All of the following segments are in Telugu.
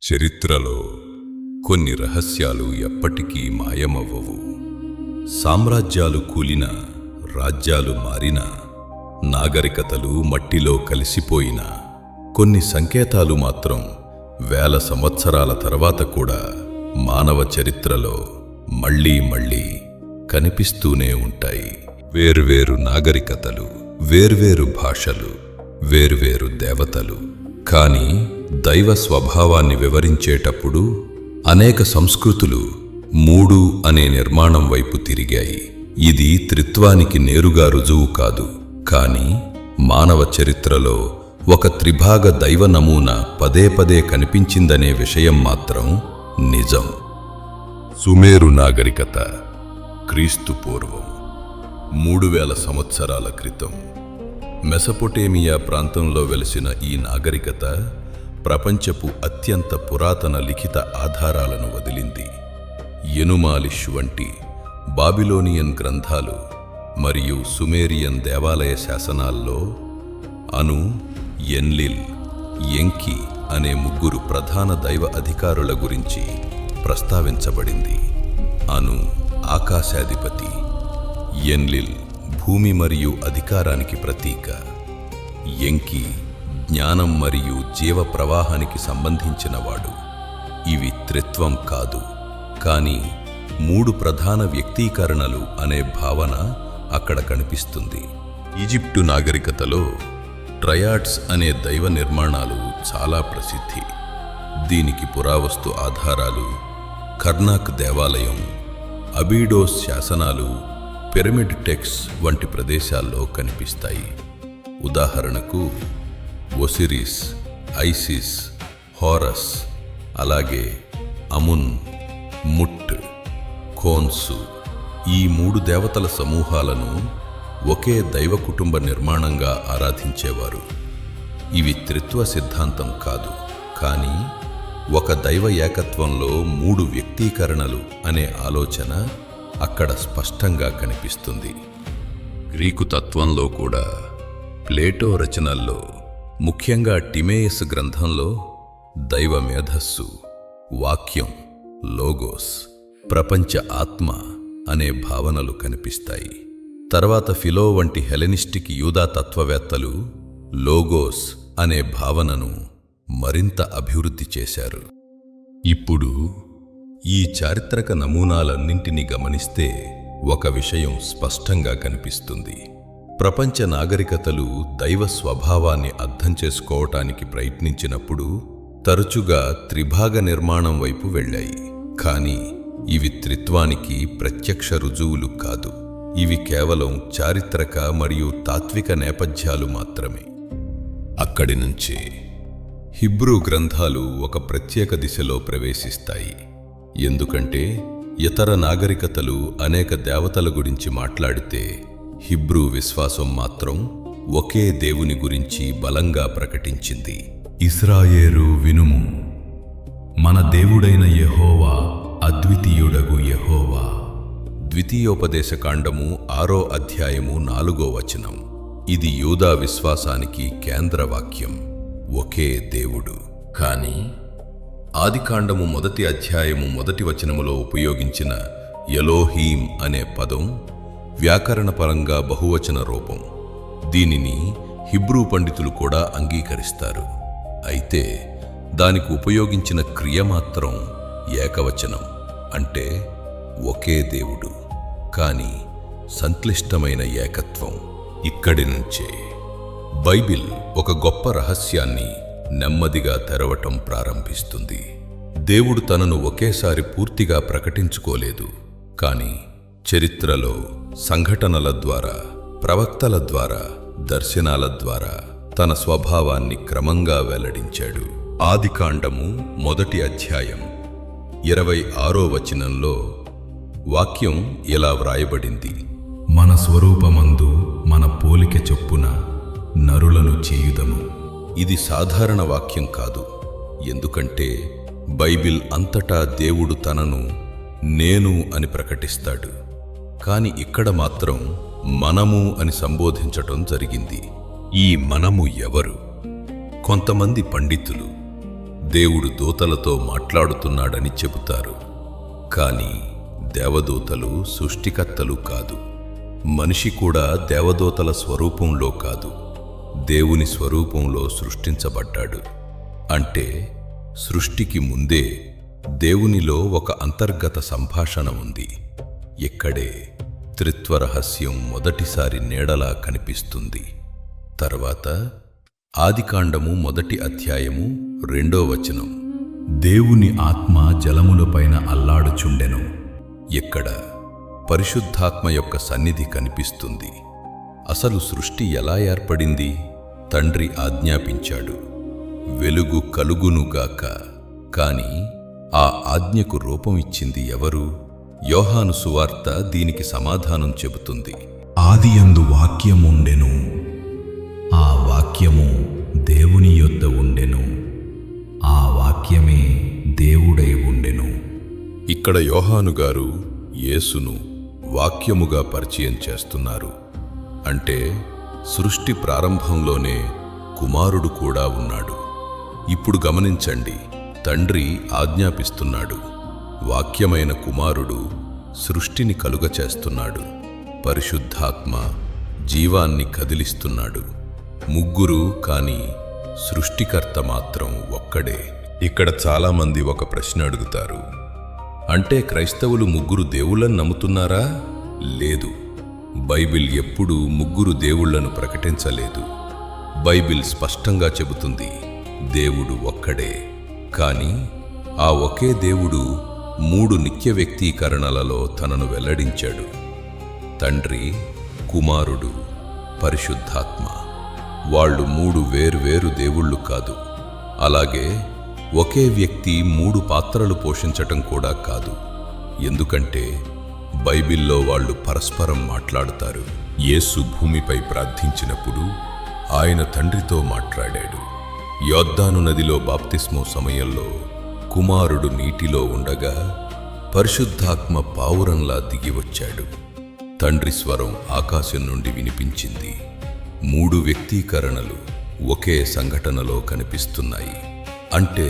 చరిత్రలో కొన్ని రహస్యాలు ఎప్పటికీ మాయమవ్వవు. సామ్రాజ్యాలు కూలినా, రాజ్యాలు మారినా, నాగరికతలు మట్టిలో కలిసిపోయినా, కొన్ని సంకేతాలు మాత్రం వేల సంవత్సరాల తర్వాత కూడా మానవ చరిత్రలో మళ్ళీ మళ్ళీ కనిపిస్తూనే ఉంటాయి. వేర్వేరు నాగరికతలు, వేర్వేరు భాషలు, వేర్వేరు దేవతలు. కానీ దైవ స్వభావాన్ని వివరించేటప్పుడు అనేక సంస్కృతులు 3 అనే నిర్మాణం వైపు తిరిగాయి. ఇది త్రిత్వానికి నేరుగా రుజువు కాదు, కానీ మానవ చరిత్రలో ఒక త్రిభాగ దైవ నమూనా పదే పదే కనిపించిందనే విషయం మాత్రం నిజం. సుమేరు నాగరికత క్రీస్తు పూర్వం 3000 సంవత్సరాల క్రితం మెసొపొటేమియా ప్రాంతంలో వెలిసిన ఈ నాగరికత ప్రపంచపు అత్యంత పురాతన లిఖిత ఆధారాలను వదిలింది. ఎనుమాలిష్ వంటి బాబిలోనియన్ గ్రంథాలు మరియు సుమేరియన్ దేవాలయ శాసనాల్లో అను, ఎన్లిల్, ఎంకి అనే 3 ప్రధాన దైవ అధికారుల గురించి ప్రస్తావించబడింది. అను ఆకాశాధిపతి, ఎన్లిల్ భూమి మరియు అధికారానికి ప్రతీక, ఎంకి జ్ఞానం మరియు జీవ ప్రవాహానికి సంబంధించినవాడు. ఇవి త్రిత్వం కాదు, కానీ 3 ప్రధాన వ్యక్తీకరణలు అనే భావన అక్కడ కనిపిస్తుంది. ఈజిప్టు నాగరికతలో ట్రయాడ్స్ అనే దైవ నిర్మాణాలు చాలా ప్రసిద్ధి. దీనికి పురావస్తు ఆధారాలు కర్నాక్ దేవాలయం, అబీడోస్ శాసనాలు, పిరమిడ్ టెక్స్ వంటి ప్రదేశాల్లో కనిపిస్తాయి. ఉదాహరణకు ఒసిరిస్, ఐసిస్, హోరస్, అలాగే అమున్, ముట్, ఖోన్సు ఈ 3 దేవతల సమూహాలను ఒకే దైవ కుటుంబ నిర్మాణంగా ఆరాధించేవారు. ఇవి త్రిత్వ సిద్ధాంతం కాదు, కానీ ఒక దైవ ఏకత్వంలో 3 వ్యక్తీకరణలు అనే ఆలోచన అక్కడ స్పష్టంగా కనిపిస్తుంది. గ్రీకు తత్వంలో కూడా ప్లేటో రచనల్లో, ముఖ్యంగా టిమేయస్ గ్రంథంలో దైవ మేధస్సు, వాక్యం, లోగోస్, ప్రపంచ ఆత్మ అనే భావనలు కనిపిస్తాయి. తర్వాత ఫిలో వంటి హెలెనిస్టిక్ యూదా తత్వవేత్తలు లోగోస్ అనే భావనను మరింత అభివృద్ధి చేశారు. ఇప్పుడు ఈ చారిత్రక నమూనాలన్నింటినీ గమనిస్తే ఒక విషయం స్పష్టంగా కనిపిస్తుంది. ప్రపంచ నాగరికతలు దైవ స్వభావాన్ని అర్థం చేసుకోవటానికి ప్రయత్నించినప్పుడు తరచుగా త్రిభాగ నిర్మాణం వైపు వెళ్ళాయి. కానీ ఇవి త్రిత్వానికి ప్రత్యక్ష రుజువులు కాదు. ఇవి కేవలం చారిత్రక మరియు తాత్విక నేపథ్యాలు మాత్రమే. అక్కడి నుంచే హిబ్రూ గ్రంథాలు ఒక ప్రత్యేక దిశలో ప్రవేశిస్తాయి. ఎందుకంటే ఇతర నాగరికతలు అనేక దేవతల గురించి మాట్లాడితే హిబ్రూ విశ్వాసం మాత్రం ఒకే దేవుని గురించి బలంగా ప్రకటించింది. ఇశ్రాయేలు వినుము, మన దేవుడైన యెహోవా అద్వితీయుడగు యెహోవా. ద్వితీయోపదేశకాండము 6వ అధ్యాయము 4వ వచనం. ఇది యూదా విశ్వాసానికి కేంద్ర వాక్యం, ఒకే దేవుడు. కానీ ఆదికాండము 1వ అధ్యాయము 1వ వచనములో ఉపయోగించిన ఎలోహీం అనే పదం వ్యాకరణపరంగా బహువచన రూపం. దీనిని హిబ్రూ పండితులు కూడా అంగీకరిస్తారు. అయితే దానికి ఉపయోగించిన క్రియ మాత్రం ఏకవచనం, అంటే ఒకే దేవుడు, కానీ సంక్లిష్టమైన ఏకత్వం. ఇక్కడి నుంచే బైబిల్ ఒక గొప్ప రహస్యాన్ని నెమ్మదిగా తెరవటం ప్రారంభిస్తుంది. దేవుడు తనను ఒకేసారి పూర్తిగా ప్రకటించుకోలేదు, కానీ చరిత్రలో సంఘటనల ద్వారా, ప్రవక్తల ద్వారా, దర్శనాల ద్వారా తన స్వభావాన్ని క్రమంగా వెల్లడించాడు. ఆదికాండము 1వ అధ్యాయం 26వ వచనంలో వాక్యం ఇలా వ్రాయబడింది: మన స్వరూపమందు మన పోలిక చొప్పున నరులను చేయుదము. ఇది సాధారణ వాక్యం కాదు, ఎందుకంటే బైబిల్ అంతటా దేవుడు తనను నేను అని ప్రకటిస్తాడు. కాని ఇక్కడ మాత్రం మనము అని సంబోధించటం జరిగింది. ఈ మనము ఎవరు? కొంతమంది పండితులు దేవుడు దూతలతో మాట్లాడుతున్నాడని చెబుతారు. కానీ దేవదూతలు సృష్టికర్తలు కాదు. మనిషి కూడా దేవదూతల స్వరూపంలో కాదు, దేవుని స్వరూపంలో సృష్టించబడ్డాడు. అంటే సృష్టికి ముందే దేవునిలో ఒక అంతర్గత సంభాషణ ఉంది. ఇక్కడే త్రిత్వ రహస్యం మొదటిసారి నీడలా కనిపిస్తుంది. తర్వాత ఆదికాండము 1వ అధ్యాయము 2వ వచనం, దేవుని ఆత్మ జలములపైన అల్లాడుచుండెను. ఇక్కడ పరిశుద్ధాత్మ యొక్క సన్నిధి కనిపిస్తుంది. అసలు సృష్టి ఎలా ఏర్పడింది? తండ్రి ఆజ్ఞాపించాడు, వెలుగు కలుగునుగాక. కాని ఆ ఆజ్ఞకు రూపం ఇచ్చింది ఎవరు? యోహాను సువార్త దీనికి సమాధానం చెబుతుంది. ఆదియందు వాక్యముండెను, ఆ వాక్యము దేవుని యొద్ద ఉండెను, ఆ వాక్యమే దేవుడై ఉండెను. ఇక్కడ యోహాను గారు యేసును వాక్యముగా పరిచయం చేస్తున్నారు. అంటే సృష్టి ప్రారంభంలోనే కుమారుడు కూడా ఉన్నాడు. ఇప్పుడు గమనించండి, తండ్రి ఆజ్ఞాపిస్తున్నాడు, వాక్యమైన కుమారుడు సృష్టిని కలుగచేస్తున్నాడు, పరిశుద్ధాత్మ జీవాన్ని కదిలిస్తున్నాడు. ముగ్గురు, కానీ సృష్టికర్త మాత్రం ఒక్కడే. ఇక్కడ చాలామంది ఒక ప్రశ్న అడుగుతారు, అంటే క్రైస్తవులు ముగ్గురు దేవుళ్ళని నమ్ముతున్నారా? లేదు, బైబిల్ ఎప్పుడూ ముగ్గురు దేవుళ్లను ప్రకటించలేదు. బైబిల్ స్పష్టంగా చెబుతుంది, దేవుడు ఒక్కడే. కానీ ఆ ఒకే దేవుడు 3 నిత్య వ్యక్తీకరణలలో తనను వెల్లడించాడు: తండ్రి, కుమారుడు, పరిశుద్ధాత్మ. వాళ్ళు 3 వేర్వేరు దేవుళ్ళు కాదు. అలాగే ఒకే వ్యక్తి 3 పాత్రలు పోషించటం కూడా కాదు. ఎందుకంటే బైబిల్లో వాళ్ళు పరస్పరం మాట్లాడతారు. యేసు భూమిపై ప్రార్థించినప్పుడు ఆయన తండ్రితో మాట్లాడాడు. యోర్దాను నదిలో బాప్తిస్మో సమయంలో కుమారుడు నీటిలో ఉండగా పరిశుద్ధాత్మ పావురంలా దిగివచ్చాడు. తండ్రి స్వరం ఆకాశం నుండి వినిపించింది. 3 వ్యక్తీకరణలు ఒకే సంఘటనలో కనిపిస్తున్నాయి. అంటే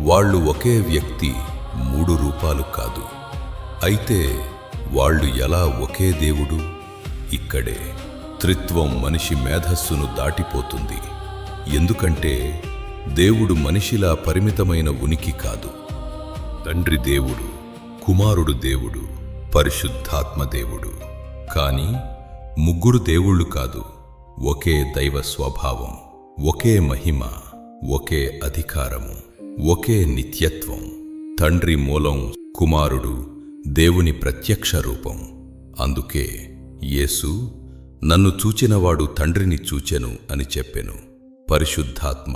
వాళ్ళు ఒకే వ్యక్తి, 3 రూపాలు కాదు. అయితే వాళ్ళు ఎలా ఒకే దేవుడు? ఇక్కడే త్రిత్వం మనిషి మేధస్సును దాటిపోతుంది. ఎందుకంటే దేవుడు మనిషిలా పరిమితమైన ఉనికి కాదు. తండ్రి దేవుడు, కుమారుడు దేవుడు, పరిశుద్ధాత్మ దేవుడు. కానీ ముగ్గురు దేవుళ్ళు కాదు, ఒకే దైవ స్వభావం, ఒకే మహిమ, ఒకే అధికారము, ఒకే నిత్యత్వం. తండ్రి మూలం, కుమారుడు దేవుని ప్రత్యక్ష రూపం. అందుకే యేసు, నన్ను చూచినవాడు తండ్రిని చూచెను అని చెప్పెను. పరిశుద్ధాత్మ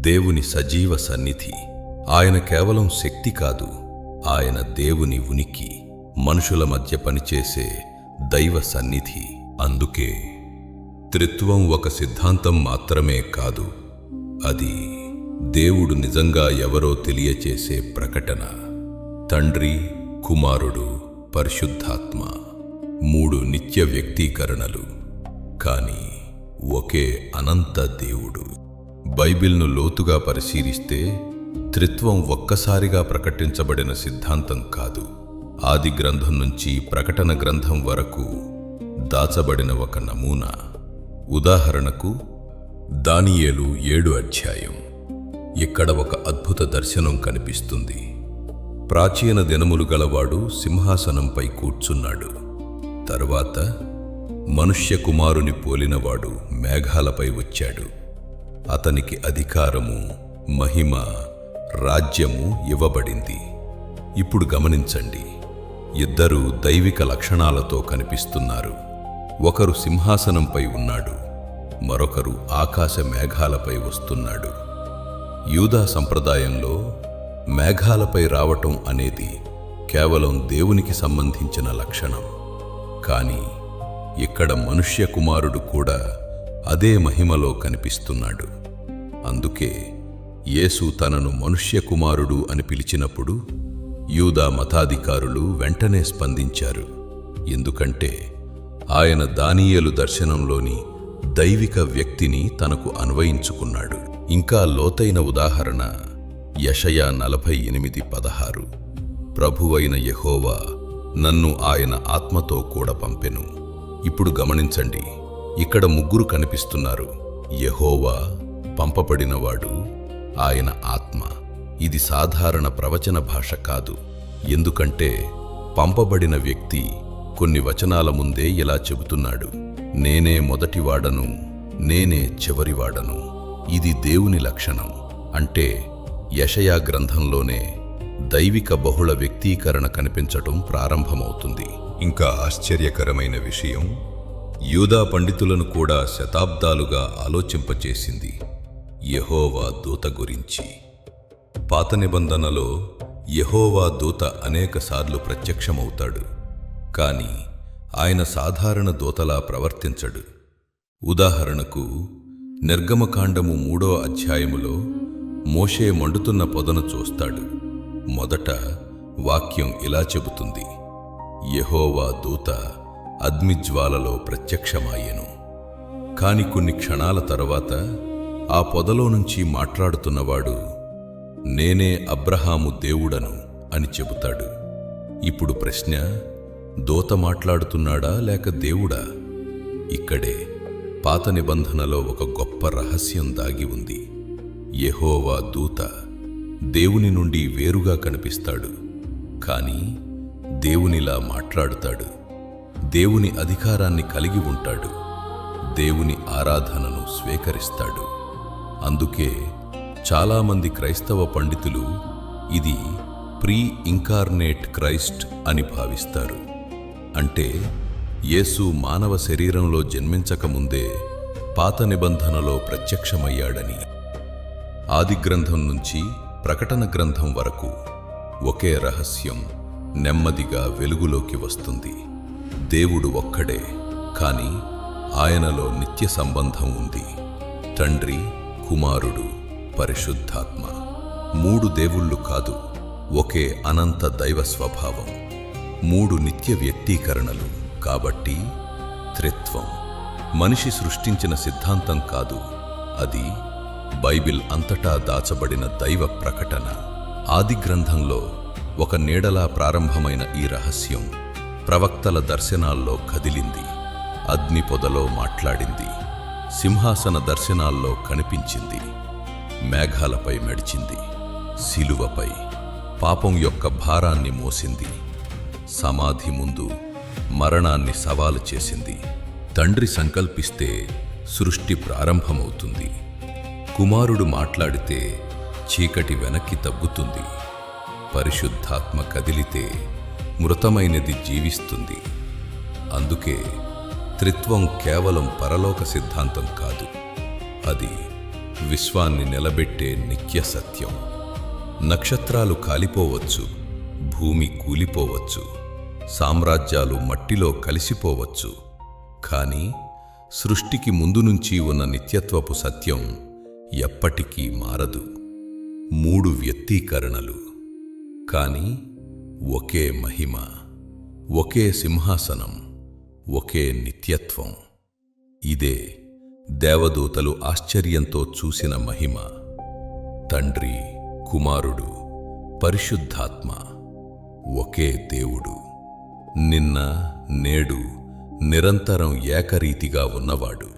దేవుని సజీవ సన్నిధి. ఆయన కేవలం శక్తి కాదు, ఆయన దేవుని ఉనికి, మనుషుల మధ్య పనిచేసే దైవ సన్నిధి. అందుకే త్రిత్వం ఒక సిద్ధాంతం మాత్రమే కాదు, అది దేవుడు నిజంగా ఎవరో తెలియచేసే ప్రకటన. తండ్రి, కుమారుడు, పరిశుద్ధాత్మ 3 నిత్య వ్యక్తీకరణలు, కానీ ఒకే అనంత దేవుడు. బైబిల్ను లోతుగా పరిశీలిస్తే త్రిత్వం ఒక్కసారిగా ప్రకటించబడిన సిద్ధాంతం కాదు. ఆది గ్రంథం నుంచి ప్రకటన గ్రంథం వరకు దాచబడిన ఒక నమూనా. ఉదాహరణకు దానియేలు 7వ అధ్యాయం. ఇక్కడ ఒక అద్భుత దర్శనం కనిపిస్తుంది. ప్రాచీన దినములు గలవాడు సింహాసనంపై కూర్చున్నాడు. తర్వాత మనుష్య కుమారుని పోలినవాడు మేఘాలపై వచ్చాడు. అతనికి అధికారము, మహిమ, రాజ్యము ఇవ్వబడింది. ఇప్పుడు గమనించండి, ఇద్దరూ దైవిక లక్షణాలతో కనిపిస్తున్నారు. ఒకరు సింహాసనంపై ఉన్నాడు, మరొకరు ఆకాశ మేఘాలపై వస్తున్నాడు. యూదా సంప్రదాయంలో మేఘాలపై రావటం అనేది కేవలం దేవునికి సంబంధించిన లక్షణం. కానీ ఇక్కడ మనుష్య కుమారుడు కూడా అదే మహిమలో కనిపిస్తున్నాడు. అందుకే యేసు తనను మనుష్య కుమారుడు అని పిలిచినప్పుడు యూదా మతాధికారులు వెంటనే స్పందించారు. ఎందుకంటే ఆయన దానియేలు దర్శనంలోని దైవిక వ్యక్తిని తనకు అన్వయించుకున్నాడు. ఇంకా లోతైన ఉదాహరణ యెషయా 48:16. ప్రభువైన యెహోవా నన్ను ఆయన ఆత్మతో కూడా పంపెను. ఇప్పుడు గమనించండి, ఇక్కడ ముగ్గురు కనిపిస్తున్నారు. యెహోవా, పంపబడినవాడు, ఆయన ఆత్మ. ఇది సాధారణ ప్రవచన భాష కాదు. ఎందుకంటే పంపబడిన వ్యక్తి కొన్ని వచనాల ముందే ఇలా చెబుతున్నాడు: నేనే మొదటివాడను, నేనే చివరివాడను. ఇది దేవుని లక్షణం. అంటే యెషయా గ్రంథంలోనే దైవిక బహుళ వ్యక్తీకరణ కనిపించటం ప్రారంభమవుతుంది. ఇంకా ఆశ్చర్యకరమైన విషయం, యూదా పండితులను కూడా శతాబ్దాలుగా ఆలోచింపచేసింది యెహోవా దూత గురించి. పాత నిబంధనలో యెహోవా దూత అనేకసార్లు ప్రత్యక్షమవుతాడు, కాని ఆయన సాధారణ దూతలా ప్రవర్తించడు. ఉదాహరణకు నిర్గమకాండము 3వ అధ్యాయములో మోషే మండుతున్న పొదను చూస్తాడు. మొదట వాక్యం ఇలా చెబుతుంది: యెహోవా దూత అగ్నిజ్వాలలో ప్రత్యక్షమాయెను. కాని కొన్ని క్షణాల తరువాత ఆ పొదలో నుంచి మాట్లాడుతున్నవాడు నేనే అబ్రహాము దేవుడను అని చెబుతాడు. ఇప్పుడు ప్రశ్న, దూత మాట్లాడుతున్నాడా లేక దేవుడా? ఇక్కడే పాత నిబంధనలో ఒక గొప్ప రహస్యం దాగి ఉంది. యెహోవా దూత దేవుని నుండి వేరుగా కనిపిస్తాడు, కాని దేవునిలా మాట్లాడుతాడు. దేవుని అధికారాన్ని కలిగి ఉంటాడు. దేవుని ఆరాధనను స్వీకరిస్తాడు. అందుకే చాలామంది క్రైస్తవ పండితులు ఇది ప్రీ ఇంకార్నేట్ క్రైస్ట్ అని భావిస్తారు. అంటే యేసు మానవ శరీరంలో జన్మించకముందే పాత నిబంధనలో ప్రత్యక్షమయ్యాడని. ఆది గ్రంథం నుంచి ప్రకటన గ్రంథం వరకు ఒకే రహస్యం నెమ్మదిగా వెలుగులోకి వస్తుంది. దేవుడు ఒక్కడే, కాని ఆయనలో నిత్య సంబంధం ఉంది. తండ్రి, కుమారుడు, పరిశుద్ధాత్మ. 3 దేవుళ్ళు కాదు, ఒకే అనంత దైవ స్వభావం. 3 నిత్య వ్యక్తీకరణలు. కాబట్టి త్రిత్వం మనిషి సృష్టించిన సిద్ధాంతం కాదు, అది బైబిల్ అంతటా దాచబడిన దైవ ప్రకటన. ఆది గ్రంథంలో ఒక నీడలా ప్రారంభమైన ఈ రహస్యం ప్రవక్తల దర్శనాల్లో కదిలింది, అగ్ని పొదలో మాట్లాడింది, సింహాసన దర్శనాల్లో కనిపించింది, మేఘాలపై నడిచింది, శిలువపై పాపం యొక్క భారాన్ని మోసింది, సమాధి ముందు మరణాన్ని సవాలు చేసింది. తండ్రి సంకల్పిస్తే సృష్టి ప్రారంభమవుతుంది. కుమారుడు మాట్లాడితే చీకటి వెనక్కి తగ్గుతుంది. పరిశుద్ధాత్మ కదిలితే మృతమైనది జీవిస్తుంది. అందుకే త్రిత్వం కేవలం పరలోక సిద్ధాంతం కాదు, అది విశ్వాన్ని నిలబెట్టే నిత్య సత్యం. నక్షత్రాలు కాలిపోవచ్చు, భూమి కూలిపోవచ్చు, సామ్రాజ్యాలు మట్టిలో కలిసిపోవచ్చు, కానీ సృష్టికి ముందు నుంచి ఉన్న నిత్యత్వపు సత్యం ఎప్పటికీ మారదు. 3 వ్యక్తీకరణలు, కానీ ఒకే మహిమ, ఒకే సింహాసనం, ఒకే నిత్యత్వం. ఇదే దేవదూతలు ఆశ్చర్యంతో చూసిన మహిమ. తండ్రి, కుమారుడు, పరిశుద్ధాత్మ, ఒకే దేవుడు. నిన్న, నేడు, నిరంతరం ఏకరీతిగా ఉన్నవాడు.